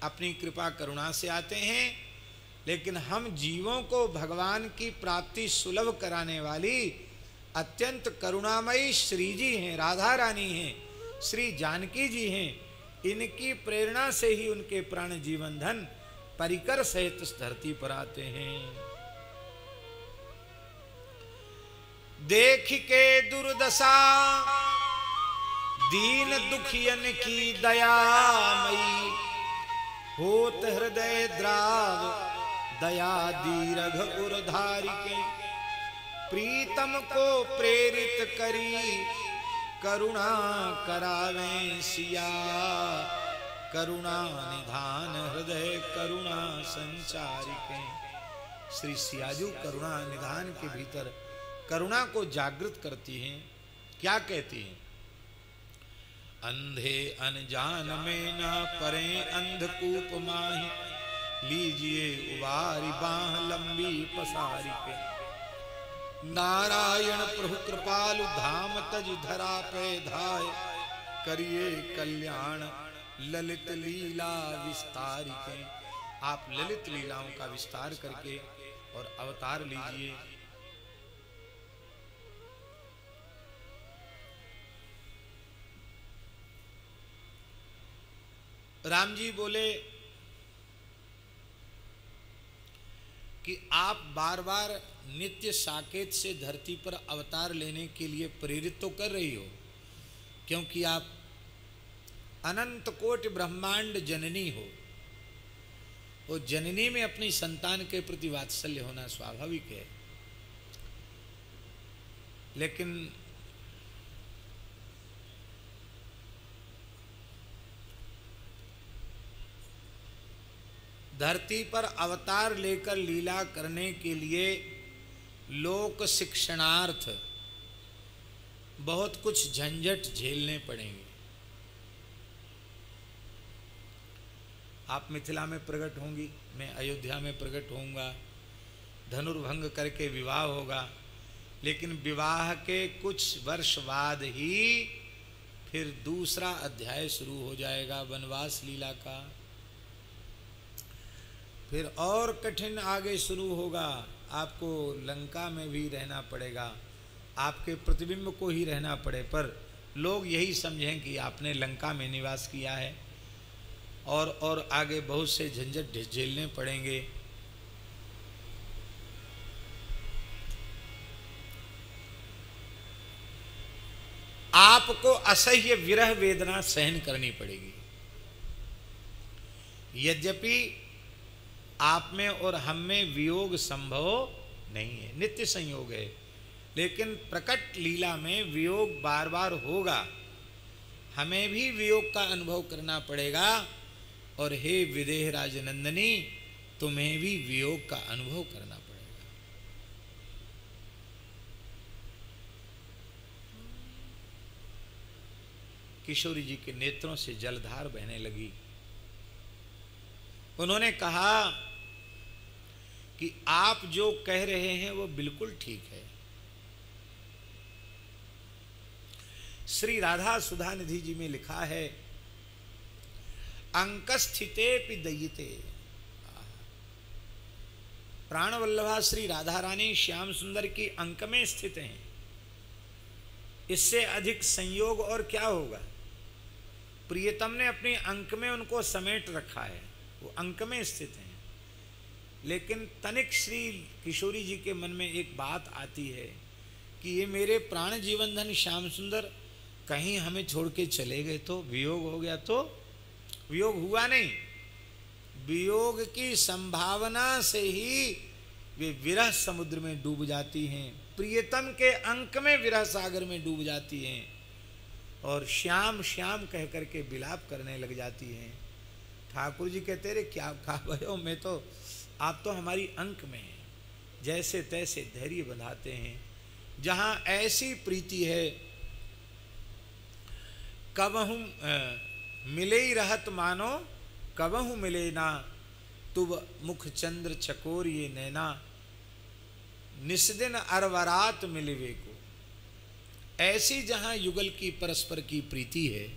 अपनी कृपा करुणा से आते हैं, लेकिन हम जीवों को भगवान की प्राप्ति सुलभ कराने वाली अत्यंत करुणामयी श्री जी हैं, राधा रानी हैं, श्री जानकी जी हैं। इनकी प्रेरणा से ही उनके प्राण जीवन धन परिकर सहित इस धरती पर आते हैं। देख के दुर्दशा दीन दुखियन की दयामयी, होत हृदय द्राव दया दीर्घ उरधारिके। प्रीतम को प्रेरित करी करुणा करावें सिया, करुणा निधान हृदय करुणा संचारिके। श्री सियाजू करुणा निधान के भीतर करुणा को जागृत करती हैं। क्या कहती हैं? अंधे अनजान में न परे अंधकूप माही, लीजिए उबारी बाह लंबी पसारी के। नारायण प्रभु कृपालु धाम तज धरा पे धाय, करिए कल्याण ललित लीला विस्तारी के। आप ललित लीलाओं का विस्तार करके और अवतार लीजिए। राम जी बोले कि आप बार बार नित्य साकेत से धरती पर अवतार लेने के लिए प्रेरित तो कर रही हो, क्योंकि आप अनंत कोटि ब्रह्मांड जननी हो। वो जननी में अपनी संतान के प्रति वात्सल्य होना स्वाभाविक है, लेकिन धरती पर अवतार लेकर लीला करने के लिए लोक शिक्षणार्थ बहुत कुछ झंझट झेलने पड़ेंगे। आप मिथिला में प्रकट होंगी, मैं अयोध्या में प्रकट होऊंगा, धनुर्भंग करके विवाह होगा, लेकिन विवाह के कुछ वर्ष बाद ही फिर दूसरा अध्याय शुरू हो जाएगा वनवास लीला का। फिर और कठिन आगे शुरू होगा, आपको लंका में भी रहना पड़ेगा, आपके प्रतिबिंब को ही रहना पड़े, पर लोग यही समझें कि आपने लंका में निवास किया है। और आगे बहुत से झंझट झेलने पड़ेंगे। आपको असह्य विरह वेदना सहन करनी पड़ेगी। यद्यपि आप में और हम में वियोग संभव नहीं है, नित्य संयोग है, लेकिन प्रकट लीला में वियोग बार बार होगा। हमें भी वियोग का अनुभव करना पड़ेगा, और हे विदेह राजनंदनी, तुम्हें भी वियोग का अनुभव करना पड़ेगा। किशोरी जी के नेत्रों से जलधार बहने लगी। उन्होंने कहा कि आप जो कह रहे हैं वो बिल्कुल ठीक है। श्री राधा सुधा निधि जी में लिखा है, अंक स्थिते पिदयिते। प्राण वल्लभा श्री राधा रानी श्याम सुंदर की अंक में स्थित हैं। इससे अधिक संयोग और क्या होगा? प्रियतम ने अपनी अंक में उनको समेट रखा है, वो अंक में स्थित हैं। लेकिन तनिक श्री किशोरी जी के मन में एक बात आती है कि ये मेरे प्राण जीवन धन श्याम सुंदर कहीं हमें छोड़ के चले गए तो, वियोग हो गया तो। वियोग हुआ नहीं, वियोग की संभावना से ही वे विरह समुद्र में डूब जाती हैं, प्रियतम के अंक में विरह सागर में डूब जाती हैं, और श्याम श्याम कह करके विलाप करने लग जाती हैं। ठाकुर जी कहते रे क्या कहा भयो, मैं तो, आप तो हमारी अंक में हैं, जैसे तैसे धैर्य बंधाते हैं। जहाँ ऐसी प्रीति है, कबहू मिले ही रहत मानो कबहू मिले ना, तुब मुख चंद्र चकोर ये नैना, निस्दिन अरवरात मिलवे को। ऐसी जहाँ युगल की परस्पर की प्रीति है,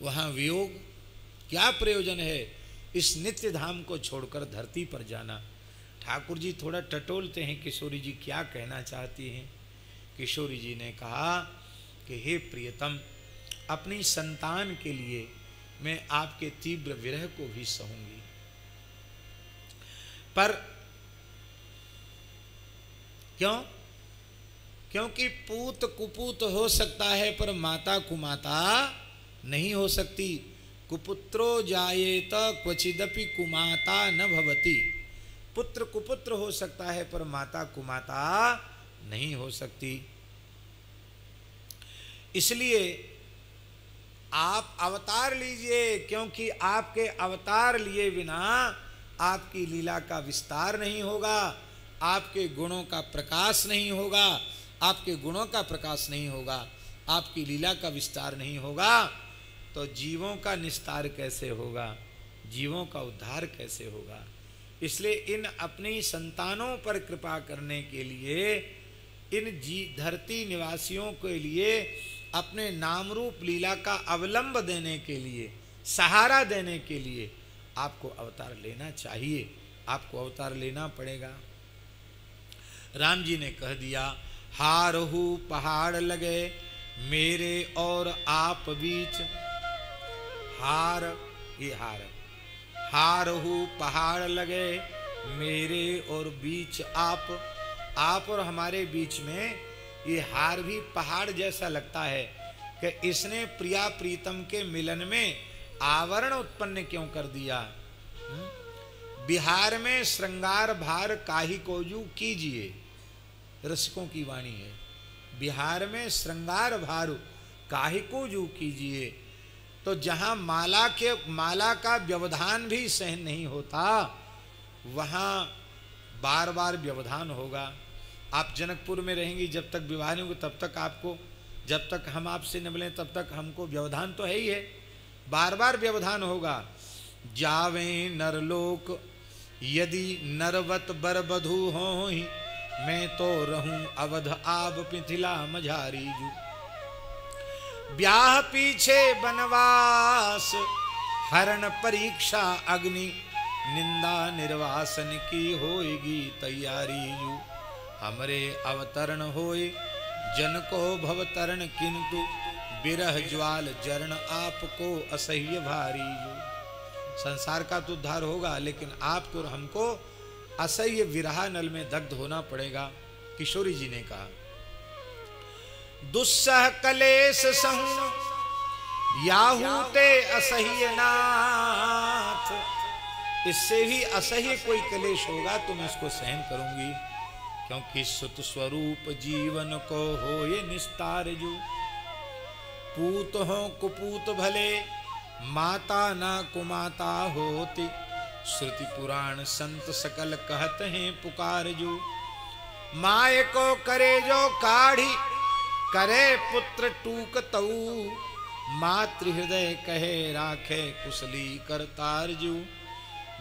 वहाँ वियोग क्या प्रयोजन है इस नित्य धाम को छोड़कर धरती पर जाना। ठाकुर जी थोड़ा टटोलते हैं किशोरी जी क्या कहना चाहती हैं। किशोरी जी ने कहा कि हे प्रियतम, अपनी संतान के लिए मैं आपके तीव्र विरह को भी सहूंगी, पर क्यों? क्योंकि पूत कुपूत हो सकता है पर माता कुमाता नहीं हो सकती। कुपुत्रो जायेत क्वचिदपि कुमाता न भवति। पुत्र कुपुत्र हो सकता है पर माता कुमाता नहीं हो सकती। इसलिए आप अवतार लीजिए, क्योंकि आपके अवतार लिए बिना आपकी लीला का विस्तार नहीं होगा, आपके गुणों का प्रकाश नहीं होगा, आपके गुणों का प्रकाश नहीं होगा, आपकी लीला का विस्तार नहीं होगा, तो जीवों का निस्तार कैसे होगा, जीवों का उद्धार कैसे होगा। इसलिए इन अपनी संतानों पर कृपा करने के लिए, इन धरती निवासियों के लिए, अपने नाम रूप लीला का अवलंब देने के लिए, सहारा देने के लिए आपको अवतार लेना चाहिए, आपको अवतार लेना पड़ेगा। राम जी ने कह दिया, हारहू पहाड़ लगे मेरे और आप बीच। हार, ये हारहू पहाड़ लगे मेरे और बीच आप और हमारे बीच में ये हार भी पहाड़ जैसा लगता है कि इसने प्रिया प्रीतम के मिलन में आवरण उत्पन्न क्यों कर दिया। बिहार में श्रृंगार भार काहि कोजू कीजिए, रसिकों की वाणी है। बिहार में श्रृंगार भार काहि कोजू कीजिए। तो जहां माला का व्यवधान भी सहन नहीं होता, वहां बार बार व्यवधान होगा। आप जनकपुर में रहेंगी, जब तक विवाह नहीं होगा तब तक आपको, जब तक हम आपसे न मिलें तब तक हमको व्यवधान तो है ही है, बार बार व्यवधान होगा। जावे नरलोक यदि नरवत बरबधु होहि, मैं तो रहूं अवध आब पिथिला मझारी जू। ब्याह पीछे बनवास हरण परीक्षा अग्नि, निंदा निर्वासन की होएगी तैयारी जू। हमरे अवतरण होए जन को भवतरण, किंतु बिरह ज्वाल जरण आपको असह्य भारी जू। संसार का तो उद्धार होगा, लेकिन आपको और हमको असह्य विरह नल में दग्ध होना पड़ेगा। किशोरी जी ने कहा, दुस्सह कलेश सहु याहूते असह्य नाथ। इससे भी असह्य कोई कलेश होगा तो मैं इसको सहन करूंगी, क्योंकि सुत स्वरूप जीवन को हो ये निस्तार जू। पूत हो कुपूत भले माता ना कुमाता होती, श्रुति पुराण संत सकल कहते हैं पुकार जो। माए को करे जो काढ़ी करे पुत्र टूक तऊ, मातृ हृदय कहे राखे कुशली करतार जू।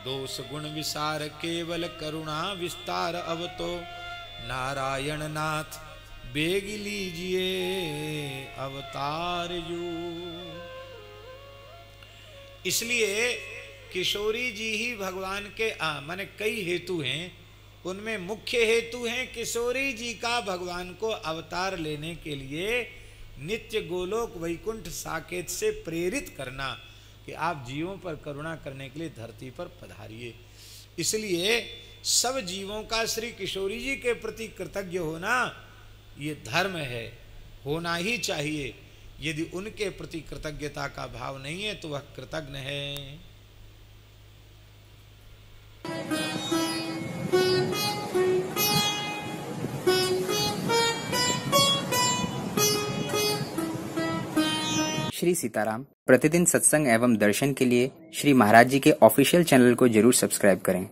दोष गुण विसार केवल करुणा विस्तार, अब तो नारायण नाथ बेग लीजिए अवतार जू। इसलिए किशोरी जी ही भगवान के माने कई हेतु हैं, उनमें मुख्य हेतु हैं किशोरी जी का भगवान को अवतार लेने के लिए नित्य गोलोक वैकुंठ साकेत से प्रेरित करना कि आप जीवों पर करुणा करने के लिए धरती पर पधारिए। इसलिए सब जीवों का श्री किशोरी जी के प्रति कृतज्ञ होना ये धर्म है, होना ही चाहिए। यदि उनके प्रति कृतज्ञता का भाव नहीं है तो वह कृतज्ञ है। श्री सीताराम प्रतिदिन सत्संग एवं दर्शन के लिए श्री महाराज जी के ऑफिशियल चैनल को जरूर सब्सक्राइब करें।